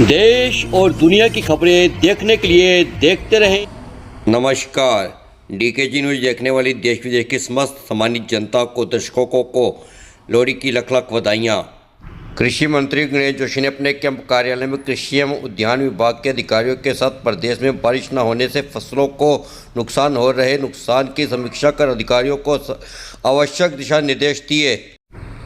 देश और दुनिया की खबरें देखने के लिए देखते रहें। नमस्कार, डीकेजी न्यूज़ देखने वाली देश विदेश की समस्त सम्मानित जनता को, दर्शकों को लोहड़ी की लख लख बधाइयाँ। कृषि मंत्री गणेश जोशी ने अपने कैंप कार्यालय में कृषि एवं उद्यान विभाग के अधिकारियों के साथ प्रदेश में बारिश न होने से फसलों को नुकसान हो रहे नुकसान की समीक्षा कर अधिकारियों को आवश्यक दिशा निर्देश दिए।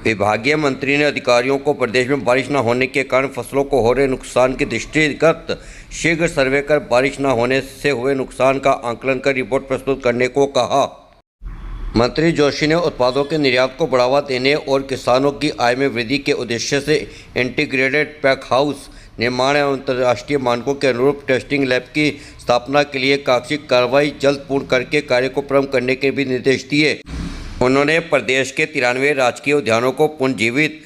विभागीय मंत्री ने अधिकारियों को प्रदेश में बारिश न होने के कारण फसलों को हो रहे नुकसान के दृष्टिगत शीघ्र सर्वे कर बारिश न होने से हुए नुकसान का आंकलन कर रिपोर्ट प्रस्तुत करने को कहा। मंत्री जोशी ने उत्पादों के निर्यात को बढ़ावा देने और किसानों की आय में वृद्धि के उद्देश्य से इंटीग्रेटेड पैक हाउस निर्माण एवं अंतर्राष्ट्रीय मानकों के अनुरूप टेस्टिंग लैब की स्थापना के लिए कागजी कार्रवाई जल्द पूर्ण करके कार्य को प्रारंभ करने के भी निर्देश दिए। उन्होंने प्रदेश के 93 राजकीय उद्यानों को पुनर्जीवित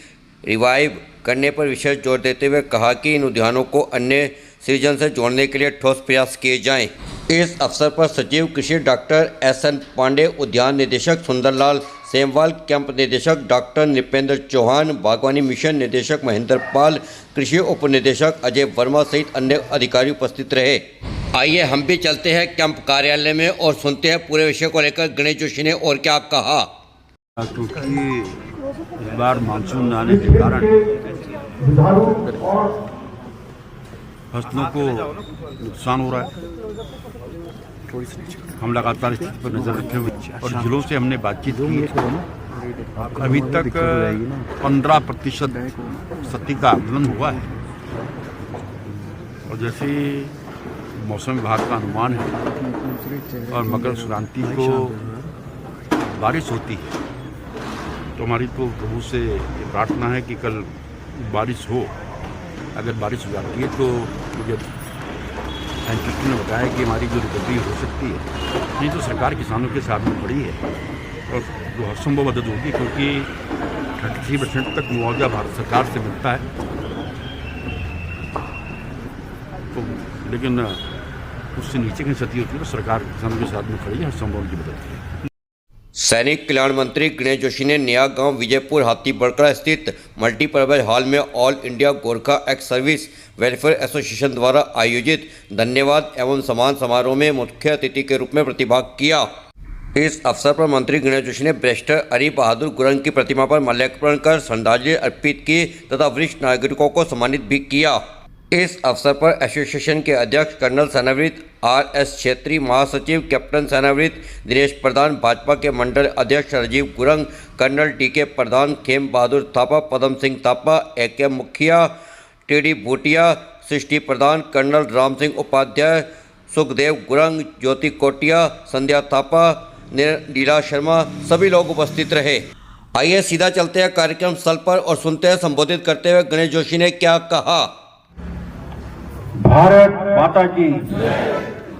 रिवाइव करने पर विशेष जोर देते हुए कहा कि इन उद्यानों को अन्य सृजन से जोड़ने के लिए ठोस प्रयास किए जाएं। इस अवसर पर सचिव कृषि डॉक्टर SN पांडे, उद्यान निदेशक सुंदरलाल सेमवाल, कैंप निदेशक डॉक्टर नृपेंद्र चौहान, बागवानी मिशन निदेशक महेंद्र पाल, कृषि उप निदेशक अजय वर्मा सहित अन्य अधिकारी उपस्थित रहे। आइए हम भी चलते हैं कैंप कार्यालय में और सुनते हैं पूरे विषय को लेकर गणेश जोशी ने और क्या कहा। क्योंकि इस बार मानसून आने के कारण फसलों को नुकसान हो रहा है। हम लगातार स्थिति पर नजर रखे हुए और जिलों से हमने बातचीत की। अभी तक 15% क्षति का आकलन हुआ है और जैसे मौसम विभाग का अनुमान है और मकर संक्रांति को बारिश होती है तो हमारी तो प्रभु से प्रार्थना है कि कल बारिश हो। अगर बारिश हो जाती है तो मुझे साइंटिस्ट ने बताया कि हमारी जो रिकवरी हो सकती है, नहीं तो सरकार किसानों के साथ में खड़ी है और जो हर संभव मदद होगी, क्योंकि 33% तक मुआवजा भारत सरकार से मिलता है। तो लेकिन उससे नीचे की क्षति होती है तो सरकार किसानों के साथ में खड़ी है, हर संभव की मदद की। सैनिक कल्याण मंत्री गणेश जोशी ने नया गांव विजयपुर हाथीबड़कड़ा स्थित मल्टीपर्पज हॉल में all India Gorkha ex service welfare association द्वारा आयोजित धन्यवाद एवं सम्मान समारोह में मुख्य अतिथि के रूप में प्रतिभाग किया। इस अवसर पर मंत्री गणेश जोशी ने बैरिस्टर हरि बहादुर गुरंग की प्रतिमा पर माल्यार्पण कर श्रद्धांजलि अर्पित की तथा वरिष्ठ नागरिकों को सम्मानित भी किया। इस अवसर पर एसोसिएशन के अध्यक्ष कर्नल सेनावृत RS क्षेत्रीय महासचिव कैप्टन सेनावृत दिनेश प्रधान, भाजपा के मंडल अध्यक्ष राजीव गुरंग, कर्नल DK प्रधान, खेम बहादुर थापा, पदम सिंह थापा, AK मुखिया, TD भूटिया, सृष्टि प्रधान, कर्नल राम सिंह उपाध्याय, सुखदेव गुरंग, ज्योति कोटिया, संध्या थापा, नीला शर्मा सभी लोग उपस्थित रहे। आइए सीधा चलते हैं कार्यक्रम स्थल पर और सुनते हैं संबोधित करते हुए गणेश जोशी ने क्या कहा। भारत माता की,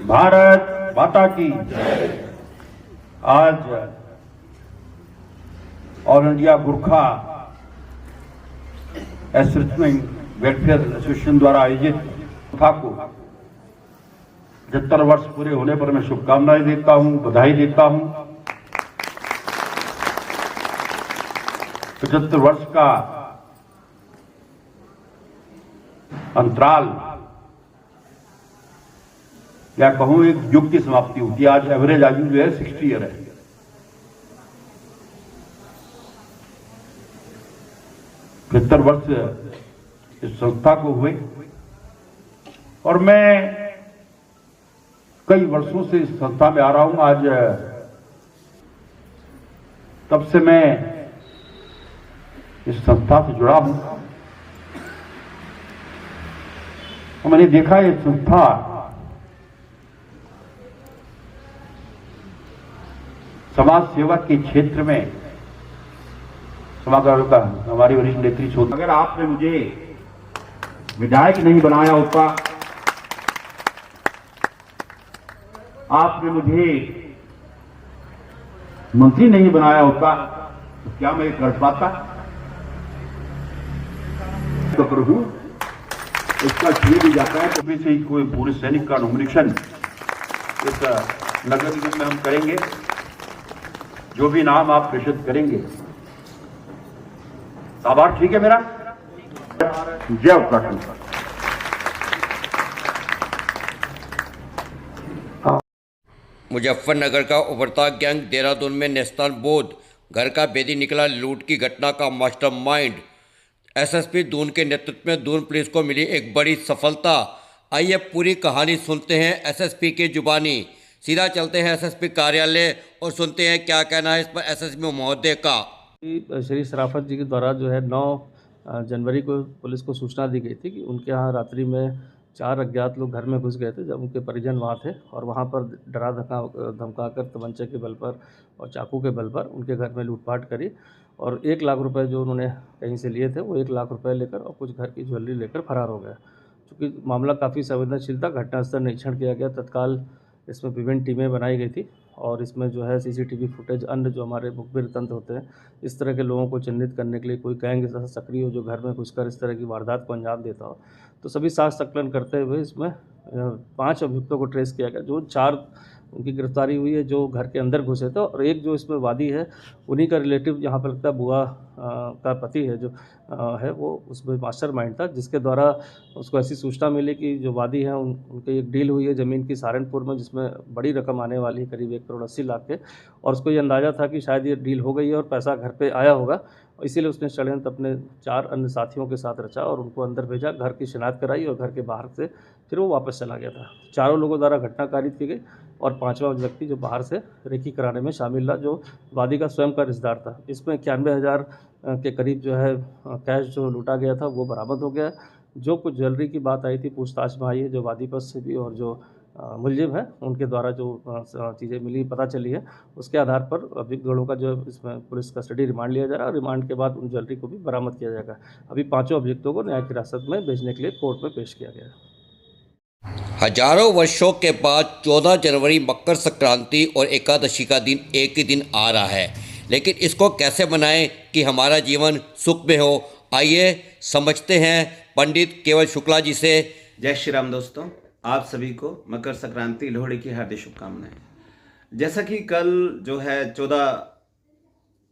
भारत माता की। आज all India Gorkha welfare association द्वारा आयोजित गोरखा को 75 वर्ष पूरे होने पर मैं शुभकामनाएं देता हूं, बधाई देता हूं। 75 वर्ष का अंतराल या कहूं एक युग की समाप्ति होती है। आज एवरेज आयु जो है 60 ईयर है। सत्तर वर्ष इस संस्था को हुए और मैं कई वर्षों से इस संस्था में आ रहा हूं। आज तब से मैं इस संस्था से जुड़ा हूं और मैंने देखा ये संस्था समाज सेवा के क्षेत्र में समाज का हमारी वरिष्ठ नेत्री छोड़। अगर आपने मुझे विधायक नहीं बनाया होता, आपने मुझे मंत्री नहीं बनाया होता तो क्या मैं कर पाता? तो प्रभु इसका श्रेय भी जाता है। तो से ही कोई पूरे सैनिक का नॉमिनेशन इस नगर निगम में हम करेंगे। जो भी नाम आप प्रेषित करेंगे, आभार। ठीक है मेरा। जय उत्तराखंड। मुजफ्फरनगर का उभरता गैंग देहरादून में नेशनल बोध घर का बेदी निकला। लूट की घटना का मास्टरमाइंड एसएसपी दून के नेतृत्व में दून पुलिस को मिली एक बड़ी सफलता। आइए पूरी कहानी सुनते हैं एसएसपी की जुबानी। सीधा चलते हैं एसएसपी कार्यालय और सुनते हैं क्या कहना है इस पर एसएसपी महोदय का। श्री सराफत जी के द्वारा जो है 9 जनवरी को पुलिस को सूचना दी गई थी कि उनके यहाँ रात्रि में 4 अज्ञात लोग घर में घुस गए थे, जब उनके परिजन वहाँ थे और वहाँ पर डरा धमकाकर तमंचे के बल पर और चाकू के बल पर उनके घर में लूटपाट करी और 1 लाख रुपए जो उन्होंने कहीं से लिए थे वो 1 लाख रुपए लेकर और कुछ घर की ज्वेलरी लेकर फरार हो गए। चूँकि मामला काफ़ी संवेदनशील था, घटनास्थल निरीक्षण किया गया, तत्काल इसमें विभिन्न टीमें बनाई गई थी और इसमें जो है सीसीटीवी फुटेज, अन्य जो हमारे मुखबिर तंत्र होते हैं, इस तरह के लोगों को चिन्हित करने के लिए कोई गैंग ऐसा सक्रिय हो जो घर में घुसकर इस तरह की वारदात को अंजाम देता हो, तो सभी साक्ष्य संकलन करते हुए इसमें 5 अभियुक्तों को ट्रेस किया गया। जो 4 उनकी गिरफ्तारी हुई है जो घर के अंदर घुसे थे और एक जो इसमें वादी है उन्हीं का रिलेटिव यहाँ पर लगता है बुआ का पति है जो है वो उसमें मास्टरमाइंड था, जिसके द्वारा उसको ऐसी सूचना मिली कि जो वादी हैं उनकी एक डील हुई है ज़मीन की सहारनपुर में, जिसमें बड़ी रकम आने वाली है करीब 1 करोड़ 80 लाख के, और उसको ये अंदाज़ा था कि शायद ये डील हो गई है और पैसा घर पे आया होगा, इसीलिए उसने षड्यंत्र अपने 4 अन्य साथियों के साथ रचा और उनको अंदर भेजा, घर की शिनाख्त कराई और घर के बाहर से फिर वो वापस चला गया था। चारों लोगों द्वारा घटना कारित की गई और 5वां व्यक्ति जो बाहर से रेकी कराने में शामिल रहा, जो वादी का स्वयं का रिश्तेदार था। इसमें 91,000 के करीब जो है कैश जो लूटा गया था वो बरामद हो गया। जो कुछ ज्वेलरी की बात आई थी पूछताछ में आई है, जो वादी पक्ष से भी और जो मुलजिम है उनके द्वारा जो चीज़ें मिली पता चली है, उसके आधार पर अभियुक्त गणों का जो इसमें पुलिस कस्टडी रिमांड लिया जा रहा है और रिमांड के बाद उन ज्वेलरी को भी बरामद किया जाएगा। अभी 5 अभियुक्तों को न्यायिक हिरासत में भेजने के लिए कोर्ट में पेश किया गया है। हजारों वर्षों के बाद 14 जनवरी मकर संक्रांति और एकादशी का दिन एक ही दिन आ रहा है, लेकिन इसको कैसे मनाएं कि हमारा जीवन सुख में हो। आइए समझते हैं पंडित केवल शुक्ला जी से। जय श्री राम दोस्तों, आप सभी को मकर संक्रांति लोहड़ी की हार्दिक शुभकामनाएं। जैसा कि कल जो है 14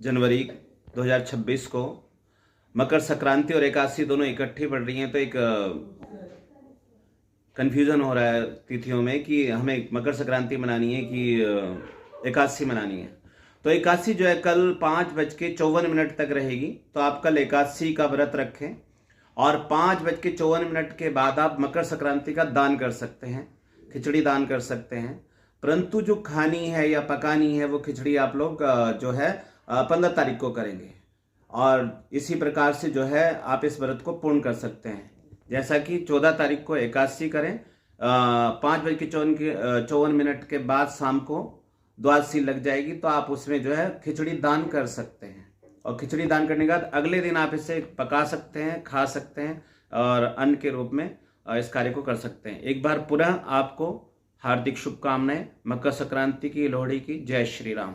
जनवरी 2026 को मकर संक्रांति और एकादशी दोनों इकट्ठी पड़ रही हैं, तो एक कन्फ्यूज़न हो रहा है तिथियों में कि हमें मकर संक्रांति मनानी है कि एकादशी मनानी है। तो एकादशी जो है कल 5:54 तक रहेगी, तो आप कल एकादशी का व्रत रखें और 5:54 के बाद आप मकर संक्रांति का दान कर सकते हैं, खिचड़ी दान कर सकते हैं। परंतु जो खानी है या पकानी है वो खिचड़ी आप लोग जो है 15 तारीख को करेंगे और इसी प्रकार से जो है आप इस व्रत को पूर्ण कर सकते हैं। जैसा कि 14 तारीख को एकादशी करें, 5:54 के बाद शाम को द्वादशी लग जाएगी, तो आप उसमें जो है खिचड़ी दान कर सकते हैं और खिचड़ी दान करने के बाद अगले दिन आप इसे पका सकते हैं, खा सकते हैं और अन्न के रूप में इस कार्य को कर सकते हैं। एक बार पुनः आपको हार्दिक शुभकामनाएं मकर संक्रांति की, लोहड़ी की। जय श्री राम।